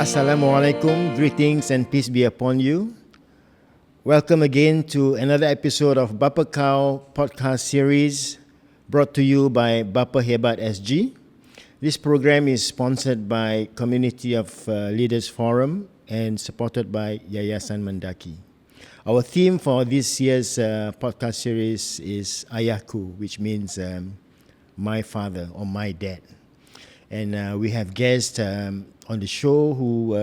Assalamualaikum, greetings and peace be upon you. Welcome again to another episode of BapaHebat podcast series brought to you by BapaHebat SG. This program is sponsored by Community of Leaders Forum and supported by Yayasan Mendaki. Our theme for this year's podcast series is Ayahku, which means my father or my dad. And we have guests on the show who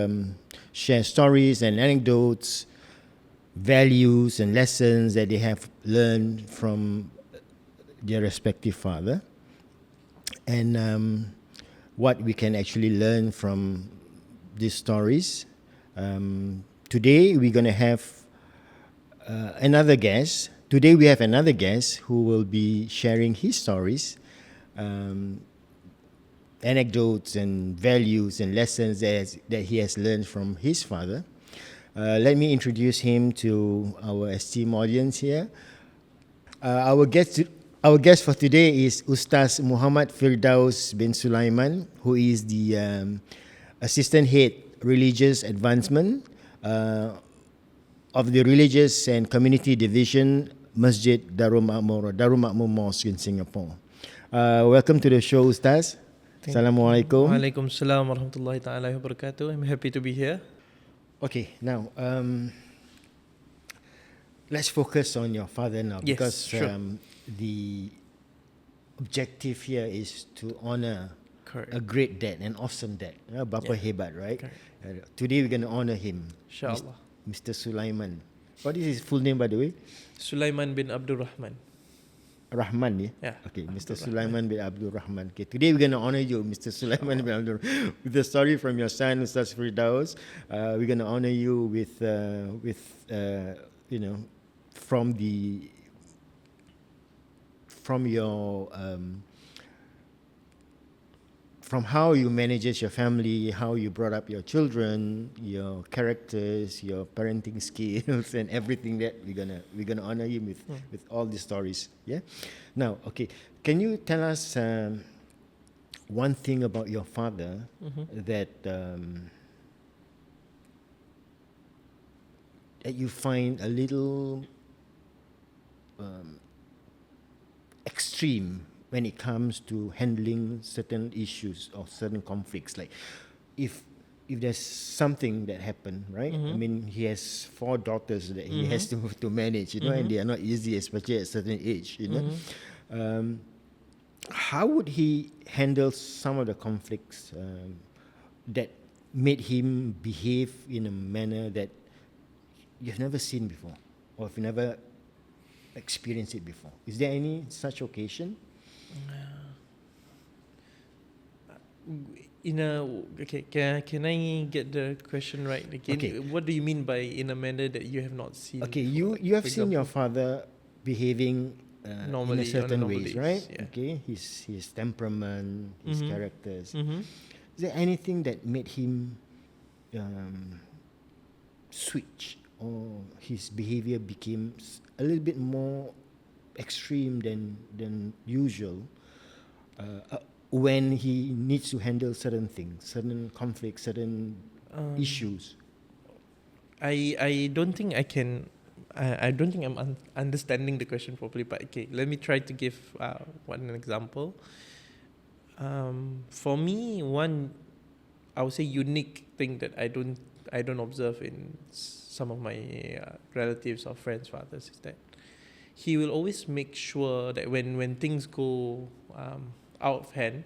share stories and anecdotes, values and lessons that they have learned from their respective father, and what we can actually learn from these stories. Today we're going to have another guest. Today we have another guest who will be sharing his stories, anecdotes and values and lessons that he has learned from his father. Let me introduce him to our esteemed audience here. Our guest for today is Ustaz Muhammad Firdaus bin Sulaiman, who is the Assistant Head Religious Advancement of the Religious and Community Division, Masjid Darul Makmur Mosque in Singapore. Welcome to the show, Ustaz. Assalamualaikum. Waalaikumsalam warahmatullahi ta'ala wabarakatuh. I'm happy to be here. Okay, now let's focus on your father now, Yes, because sure. the objective here is to honor Correct. a great dad, an awesome dad, BapaHebat, right? Correct. Today we're going to honor him, InsyaAllah. Mr. Sulaiman. What is his full name, by the way? Sulaiman bin Abdul Rahman. Rahman, yeah? Yeah. Okay, Mr. Abdul Sulaiman bin Abdul Rahman. Okay, today we're going to honor you, Mr. Sulaiman bin Abdul Rahman, with the story from your son, Ustaz Firdaus. We're going to honor you with from how you manages your family, how you brought up your children, your characters, your parenting skills, and everything that we're gonna honor you with all these stories. Yeah. Now, okay, can you tell us one thing about your father that that you find a little extreme when it comes to handling certain issues or certain conflicts? Like if there's something that happened, right? I mean, he has 4 daughters that he has to manage, and they are not easy, especially at a certain age, how would he handle some of the conflicts that made him behave in a manner that you've never seen before, or if you never experienced it before? Is there any such occasion? Can I get the question right again? Okay. What do you mean by in a manner that you have not seen? Okay, before? you have For seen your example, father behaving Normally, in a certain on a normal ways, days, right? yeah. Okay, his temperament, his characters. Mhm. Is there anything that made him switch, or his behavior became a little bit more extreme than usual when he needs to handle certain things, certain conflicts, certain issues? I don't think I can. I don't think I'm understanding the question properly. But okay, let me try to give one example. For me, one, I would say, unique thing that I don't observe in some of my relatives or friends' fathers is that he will always make sure that when things go out of hand,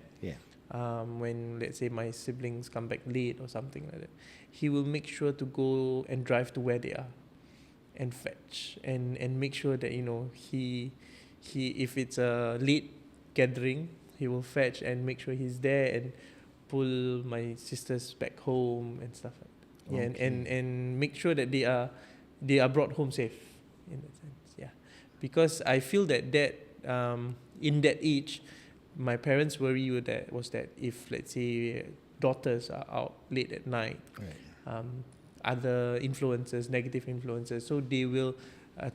when let's say my siblings come back late or something like that, he will make sure to go and drive to where they are and fetch and make sure that he if it's a late gathering, he will fetch and make sure he's there and pull my sisters back home and stuff like that. Yeah, Okay. and make sure that they are brought home safe in that sense. Yeah, because I feel that in that age, my parents' worry was that if, let's say, daughters are out late at night, other influences, negative influences, so they will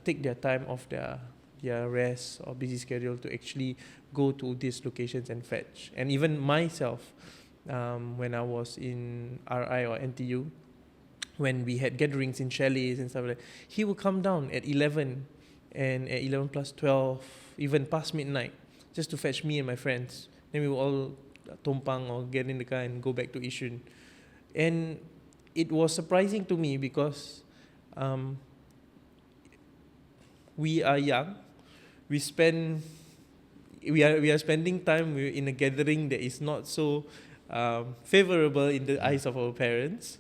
take their time off their rest or busy schedule to actually go to these locations and fetch. And even myself, when I was in RI or NTU, when we had gatherings in chalets and stuff like that, he would come down at 11 and at 11 plus 12, even past midnight, just to fetch me and my friends. Then we would all tumpang or get in the car and go back to Yishun. And it was surprising to me because we are young. We are spending time in a gathering that is not so favorable in the eyes of our parents.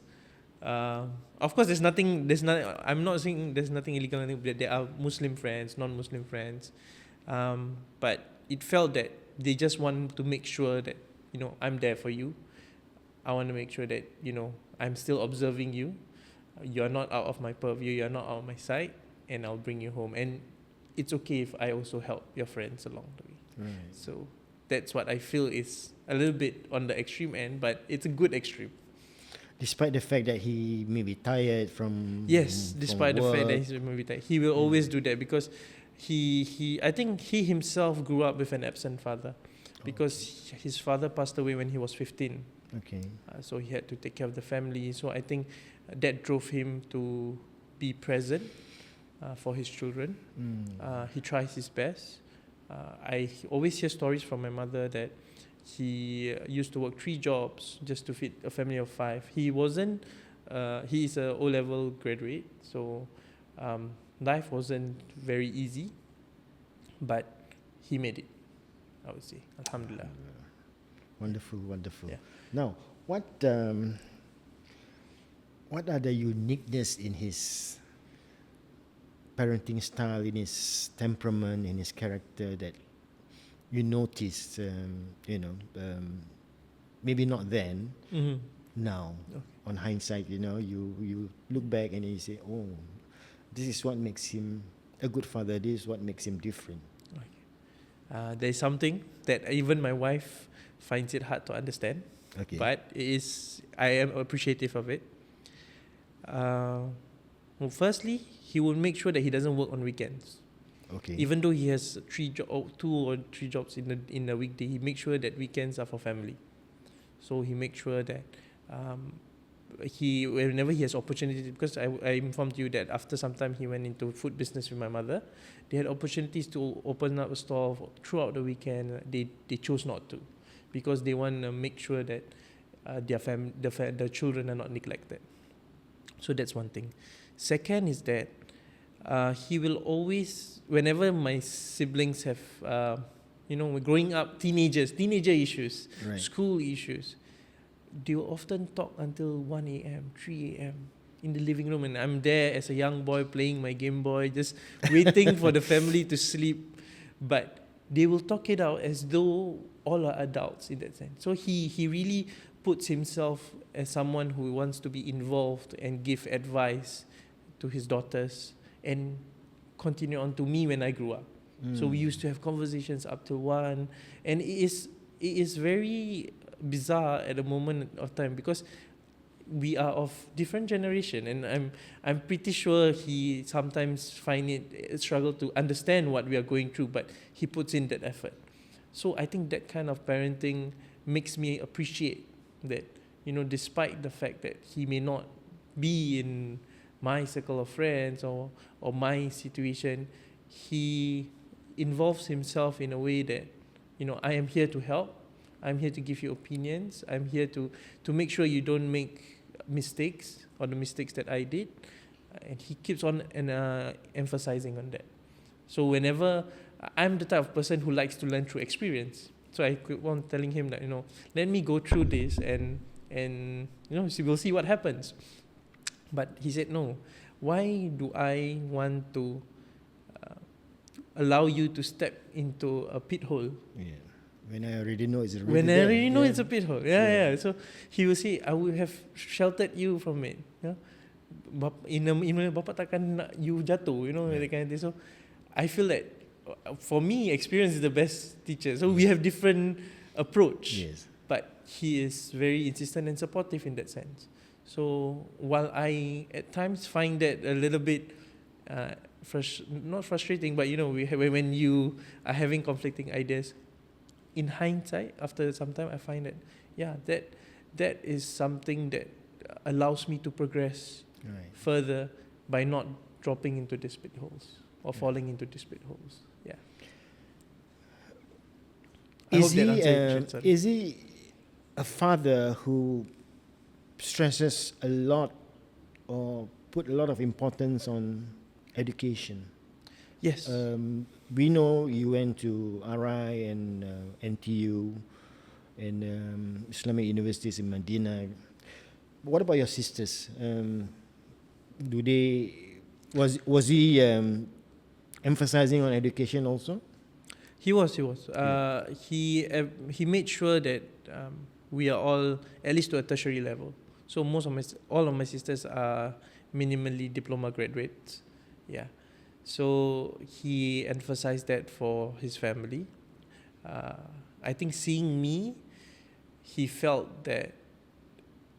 Of course, I'm not saying there's nothing illegal. There are Muslim friends, non-Muslim friends, but it felt that they just want to make sure that I'm there for you. I want to make sure that I'm still observing you. You're not out of my purview. You're not out of my sight, and I'll bring you home. And it's okay if I also help your friends along the way. Right. So that's what I feel is a little bit on the extreme end, but it's a good extreme. Despite the fact that he may be tired from despite the fact that he's maybe tired, he will always do that because I think he himself grew up with an absent father, because his father passed away when he was 15. Okay. So he had to take care of the family. So I think that drove him to be present for his children. He tries his best. I always hear stories from my mother that he used to work 3 jobs just to feed a family of 5. He is a O-level graduate, so life wasn't very easy, but he made it, I would say. Alhamdulillah. Wonderful. Yeah. Now, what are the uniqueness in his parenting style, in his temperament, in his character that you noticed, maybe not then, now, on hindsight, you look back and you say, oh, this is what makes him a good father, this is what makes him different. There's something that even my wife finds it hard to understand, but I am appreciative of it. Well, firstly, he will make sure that he doesn't work on weekends. Okay. Even though he has 2 or 3 jobs in the weekday, he makes sure that weekends are for family. So he makes sure that whenever he has opportunity, because I informed you that after some time he went into food business with my mother, they had opportunities to open up a store throughout the weekend. They chose not to, because they want to make sure that the children are not neglected. So that's one thing. Second is that he will always, whenever my siblings have, growing up, teenager issues, right, school issues, they will often talk until 1 a.m., 3 a.m. in the living room, and I'm there as a young boy playing my Game Boy, just waiting for the family to sleep. But they will talk it out as though all are adults in that sense. So he really puts himself as someone who wants to be involved and give advice to his daughters and continue on to me when I grew up. So we used to have conversations up to 1, and it is very bizarre at the moment of time, because we are of different generation, and I'm pretty sure he sometimes find it struggle to understand what we are going through, but he puts in that effort. So I think that kind of parenting makes me appreciate that, despite the fact that he may not be in my circle of friends or my situation, he involves himself in a way that, I am here to help, I'm here to give you opinions, I'm here to make sure you don't make mistakes or the mistakes that I did, and he keeps on emphasizing on that. So whenever I'm the type of person who likes to learn through experience, so I keep on telling him that, let me go through this and we'll see what happens. But he said, no, why do I want to allow you to step into a pit hole? Yeah. When I already know it's really When I there. already know it's a pit hole. Yeah. So he will say, I would have sheltered you from it. Yeah. Bapa takkan nak you jatuh, that kind of thing. So I feel that for me, experience is the best teacher. So we have different approach. Yes. But he is very insistent and supportive in that sense. So while I at times find that a little bit not frustrating, but when you are having conflicting ideas, in hindsight, after some time, I find that that is something that allows me to progress Right. further by not dropping into these pit holes or falling into these pit holes. Yeah. I hope that answered your question, son. Is he a father who stresses a lot or put a lot of importance on education? Yes. We know you went to RI and NTU and Islamic universities in Medina. What about your sisters? Was he emphasizing on education also? He was. He made sure that we are all at least to a tertiary level. So all of my sisters are minimally diploma graduates. Yeah. So he emphasized that for his family. I think seeing me, he felt that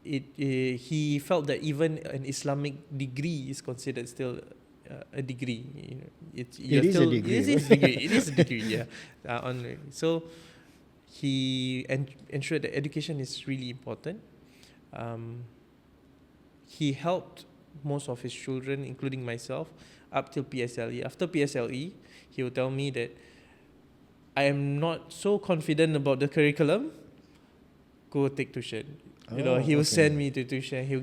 he felt that even an Islamic degree is considered still a degree. You know, it is a degree. It is a degree. It is a degree. Yeah. So he ensured that education is really important. He helped most of his children, including myself, up till PSLE. After PSLE, he would tell me that I am not so confident about the curriculum. Go take tuition. He will send me to tuition. He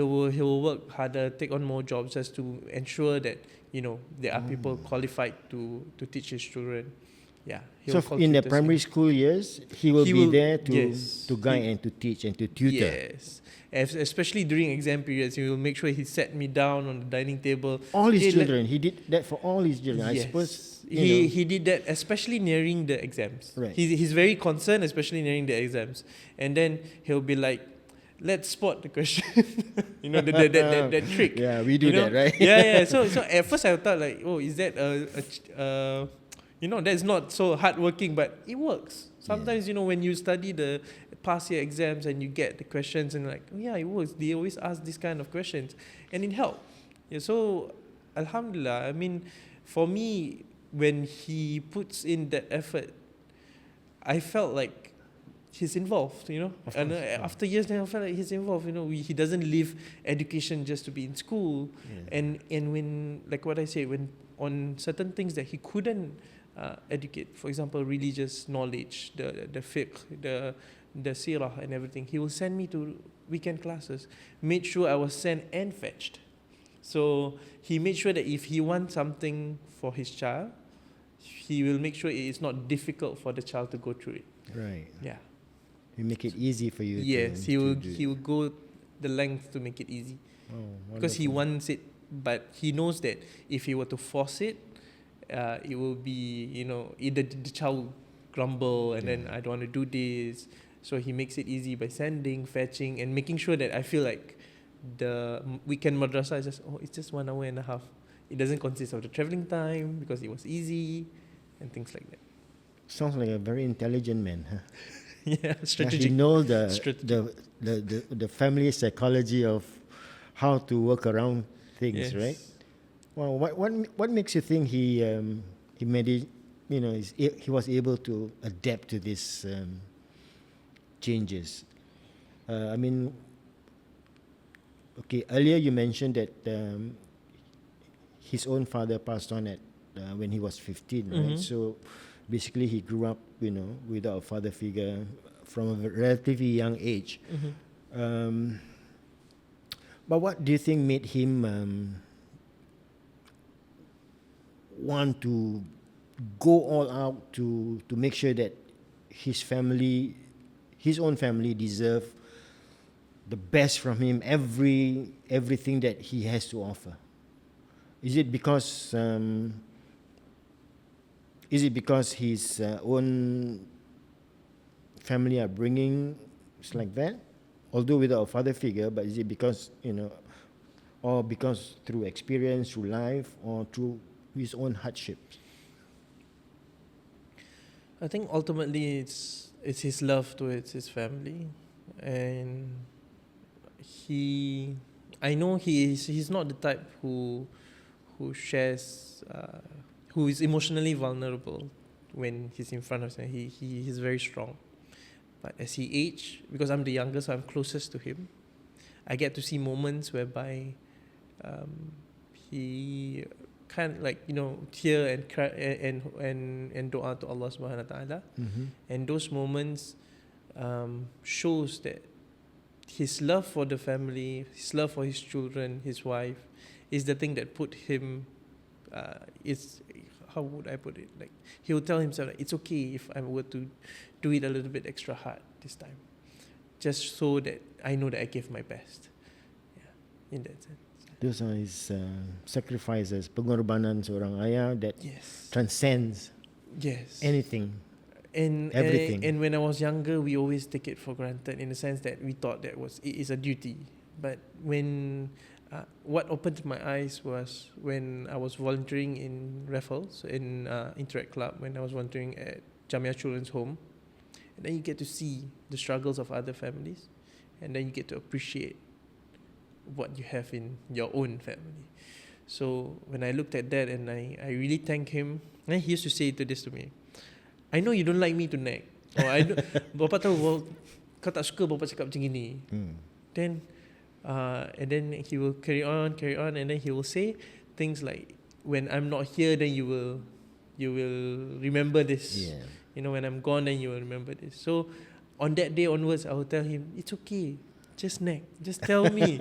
will work harder, take on more jobs just to ensure that there are people qualified to teach his children. Yeah. So in the primary school years, he will be there to guide and to teach and to tutor. Yes. Especially during exam periods, he will make sure he set me down on the dining table. All his children, he did that for all his children. Yes. I suppose he did that, especially nearing the exams. Right. He's very concerned, especially nearing the exams. And then he'll be like, let's spot the question. that trick. Yeah, we do that, right? Yeah. So at first I thought like, oh, is that that's not so hardworking, but it works. Sometimes, when you study the past year exams and you get the questions and like, oh yeah, it works. They always ask these kind of questions and it helped. Yeah, so Alhamdulillah, I mean, for me, when he puts in that effort, I felt like he's involved, and after years then I felt like he's involved. He doesn't leave education just to be in school. And when, like what I said, when on certain things that he couldn't educate, for example, religious knowledge, the fiqh, the seerah and everything, he will send me to weekend classes, made sure I was sent and fetched. So he made sure that if he wants something for his child, he will make sure it is not difficult for the child to go through it. Right. Yeah. He make it easy for you. Yes, he will go the length to make it easy. Because he wants it, but he knows that if he were to force it, it will be, either the child will grumble and then I don't want to do this. So he makes it easy by sending, fetching, and making sure that I feel like the weekend madrasah is it's just 1 hour and a half. It doesn't consist of the travelling time because it was easy and things like that. Sounds like a very intelligent man, huh? Yeah, strategic. He knows the family psychology of how to work around things, right? Well, what makes you think he was able to adapt to these changes? Earlier you mentioned that his own father passed on at when he was 15, right? So basically he grew up, without a father figure from a relatively young age. But what do you think made him want to go all out to make sure that his own family deserve the best from him, everything that he has to offer? Is it because his own family upbringing is like that, although without a father figure? But is it because or because through experience, through life, or through his own hardships? I think ultimately it's his love towards his family, and I know he's not the type who shares, who is emotionally vulnerable when he's in front of me. He's very strong. But as he aged, because I'm the youngest, so I'm closest to him, I get to see moments whereby he kind of like, tear and cry and dua to Allah subhanahu wa ta'ala. And those moments shows that his love for the family, his love for his children, his wife, is the thing that put him, how would I put it? Like, he will tell himself, like, it's okay if I were to do it a little bit extra hard this time, just so that I know that I gave my best. Yeah, in that sense. Those are his sacrifices, pengorbanan seorang ayah that Yes. transcends Yes. anything. And everything. And when I was younger, we always take it for granted in the sense that we thought that it is a duty. But when what opened my eyes was when I was volunteering in Raffles, in Interact Club, when I was volunteering at Jamia Children's Home. And then you get to see the struggles of other families. And then you get to appreciate what you have in your own family. So when I looked at that and I really thank him, and he used to say this to me, I know you don't like me to nag. Or Bapa tahu kau tak suka Bapa cakap macam gini. Then and then he will carry on, and then he will say things like, when I'm not here, then you will remember this. Yeah. When I'm gone, then you will remember this. So on that day onwards, I will tell him, it's okay, just nag, just tell me,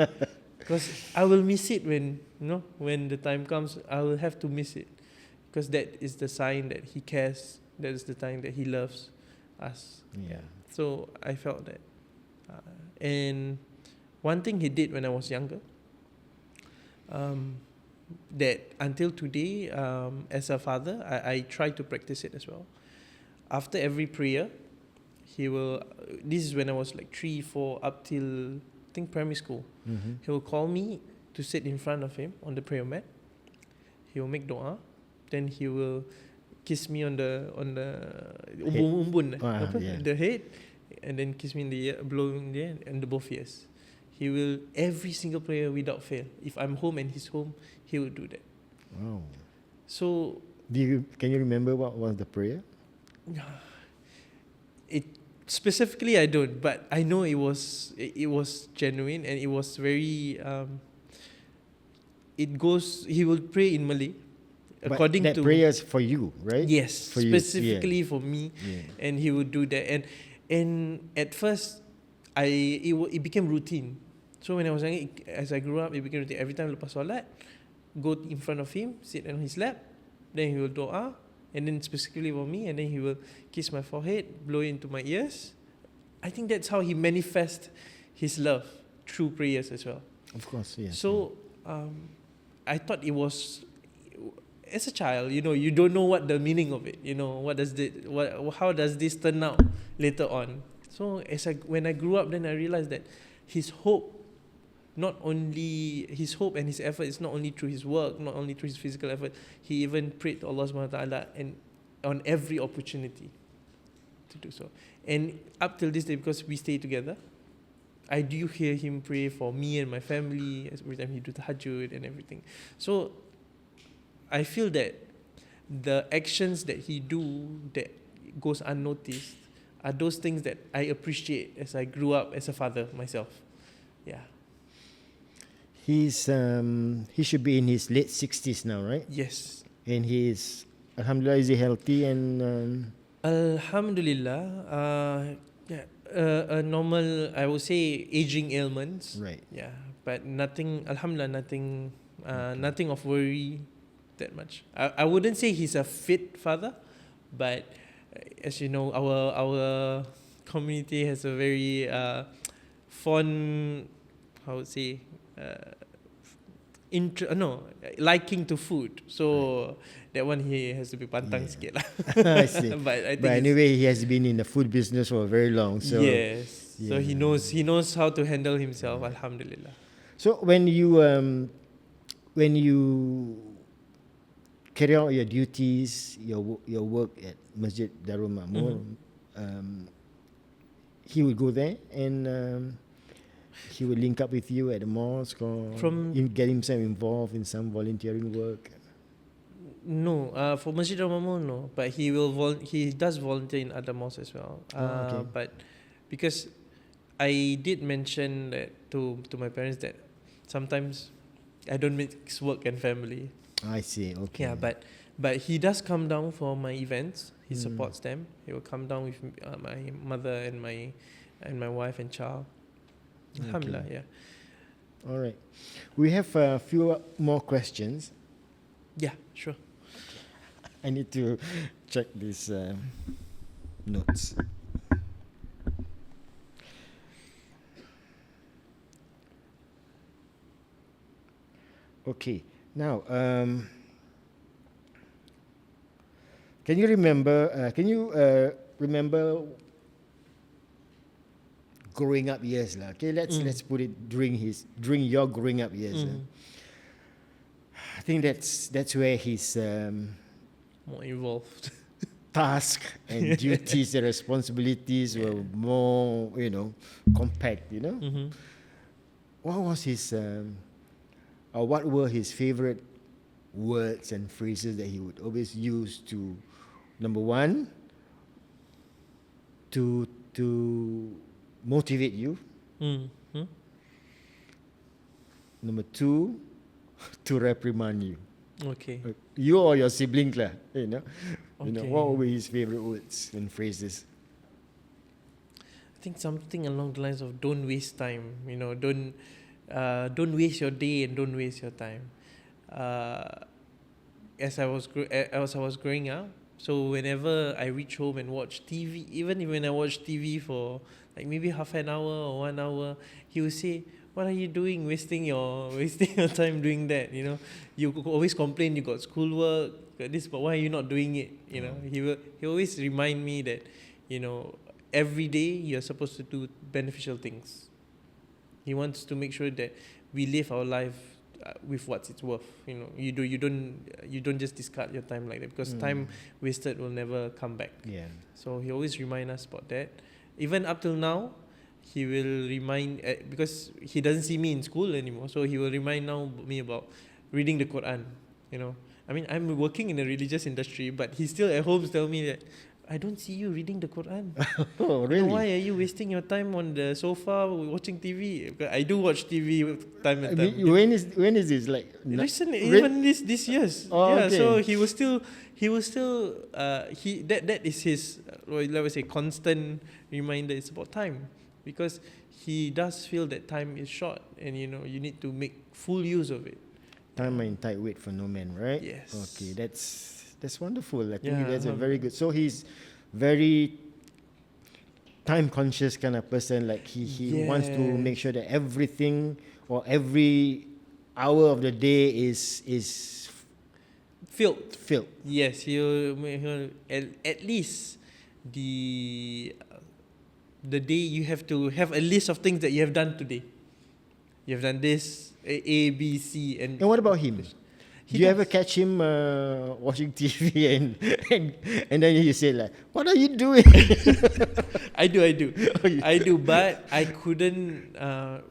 because I will miss it when the time comes. I will have to miss it, because that is the sign that he cares. That is the time that he loves us. Yeah. So I felt that. And one thing he did when I was younger, that until today, as a father, I try to practice it as well. After every prayer, he will, this is when I was like 3, 4, up till I think primary school. He will call me to sit in front of him on the prayer mat. He will make dua. Then he will kiss me on the umbun, the head, and then kiss me in the ear, blow in the ear, and the both ears. He will, every single prayer without fail. If I'm home and he's home, he will do that. Wow. So, can you remember what was the prayer? It specifically I don't, but I know it was genuine, and it was very. He will pray in Malay. According but that to prayers for you, right? Yes, for specifically for me, and he would do that. And at first, it became routine. So when I was young, as I grew up, it became routine. Every time lepas solat, go in front of him, sit on his lap, then he will doa, and then specifically for me, and then he will kiss my forehead, blow into my ears. I think that's how he manifests his love through prayers as well. Of course, yes. So I thought it was. As a child, you don't know what the meaning of it. How does this turn out later on? So when I grew up, then I realized that his hope and his effort is not only through his work, not only through his physical effort. He even prayed to Allah subhanahu wa ta'ala and on every opportunity to do so. And up till this day, because we stay together, I do hear him pray for me and my family every time he do tahajjud and everything. So I feel that the actions that he do that goes unnoticed are those things that I appreciate as I grew up as a father myself. Yeah. He should be in his late 60s now, right? Yes. And alhamdulillah, is he healthy and Alhamdulillah, a normal, I would say, aging ailments. Right. Yeah, but nothing, alhamdulillah, nothing of worry that much. I wouldn't say he's a fit father, but as you know, our community has a very fond, how would say, liking to food. So that one he has to be pantang sikit lah. I see. But I think but anyway, he has been in the food business for very long. So yes. Yeah. So he knows how to handle himself. Alhamdulillah. So when you carry out your duties, your work at Masjid Darul Ma'mur, he would go there and he would link up with you at the mosque or get himself involved in some volunteering work. No, for Masjid Al-Mamul, no. But he he does volunteer in other mosques as well. Okay. But because I did mention that to my parents that sometimes I don't mix work and family. I see. Okay. Yeah, but he does come down for my events. He supports them. He will come down with my mother and my wife and child. Alhamdulillah, yeah. All right. We have a few more questions. Yeah, sure. I need to check these notes. Okay. Now, can you remember? Remember growing up years, lah? Okay, let's put it during your growing up years. I think that's where his More involved. task and duties and responsibilities were more, compact. What was his or what were his favorite words and phrases that he would always use to, number one, to motivate you, number two, to reprimand you? Okay. You or your sibling, lah, Okay. what were his favorite words and phrases? I think something along the lines of don't waste time. Don't waste your day and don't waste your time. As I was growing up, so whenever I reach home and watch TV, even when I watch TV for like maybe half an hour or 1 hour, he will say, "What are you doing? Wasting your time doing that? You always complain you got schoolwork, got this, but why are you not doing it? He always remind me that every day you're supposed to do beneficial things. He wants to make sure that we live our life with what it's worth. You don't just discard your time like that, because time wasted will never come back. Yeah. So he always remind us about that. Even up till now, he will remind because he doesn't see me in school anymore. So he will remind me about reading the Quran. I mean, I'm working in a religious industry, but he still at home tell me that I don't see you reading the Quran. Oh, really? Why are you wasting your time on the sofa watching TV? Because I do watch TV time and time. When is this, like? Recently, even this years. Oh, yeah. okay. So he will still that is his let me say constant reminder. It's about time, because he does feel that time is short, and you need to make full use of it. Time and tight wait for no man, right? Yes. Okay, that's wonderful. I think Yeah, that's a very good. So he's very time conscious kind of person. Like he wants to make sure that everything or every hour of the day is filled. Yes, he'll at least the day you have to have a list of things that you have done today. You have done this A, B, C, and what about him? Do you ever catch him watching TV and then you say like, "What are you doing?" I do, but I couldn't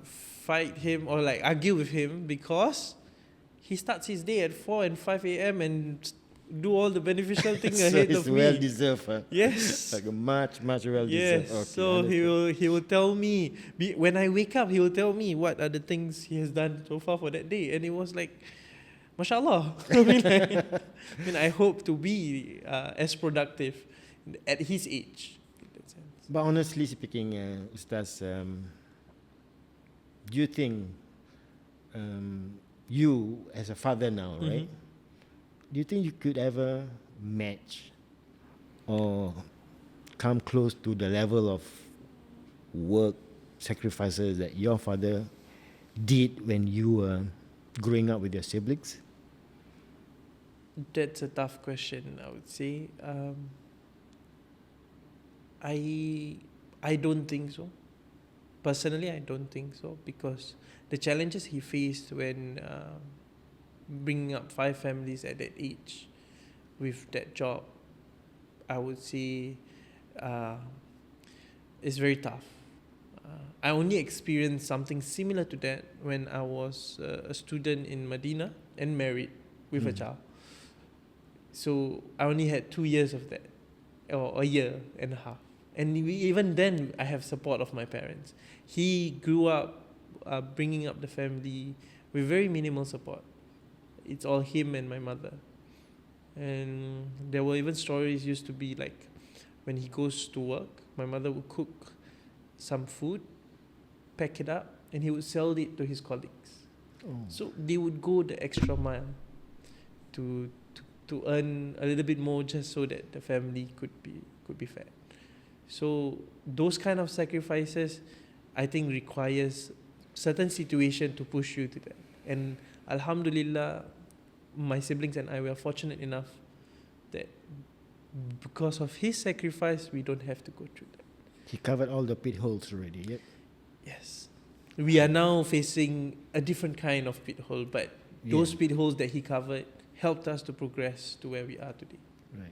fight him or like argue with him, because he starts his day at 4 and 5 a.m. and do all the beneficial things so ahead it's of me. well deserved. Huh? Yes. Like much well Yes. deserved. Okay, So he will tell me when I wake up. He will tell me what are the things he has done so far for that day, and it was like, mashallah. I hope to be as productive at his age. In that sense. But honestly speaking, Ustaz, do you think you as a father now, right? Do you think you could ever match or come close to the level of work sacrifices that your father did when you were growing up with your siblings? That's a tough question, I would say. I don't think so. Personally, I don't think so, because the challenges he faced when bringing up 5 families at that age with that job, I would say is very tough. I only experienced something similar to that when I was a student in Medina and married with a child. So I only had 2 years of that, or a year and a half. And even then, I have support of my parents. He grew up bringing up the family with very minimal support. It's all him and my mother. And there were even stories used to be like, when he goes to work, my mother would cook some food, pack it up, and he would sell it to his colleagues. Oh. So they would go the extra mile to earn a little bit more, just so that the family could be fed. So those kind of sacrifices, I think, requires certain situation to push you to that. And Alhamdulillah, my siblings and I were fortunate enough that because of his sacrifice, we don't have to go through that. He covered all the pit holes already, yep. Yes. We are now facing a different kind of pit hole, but those pit holes that he covered helped us to progress to where we are today. Right.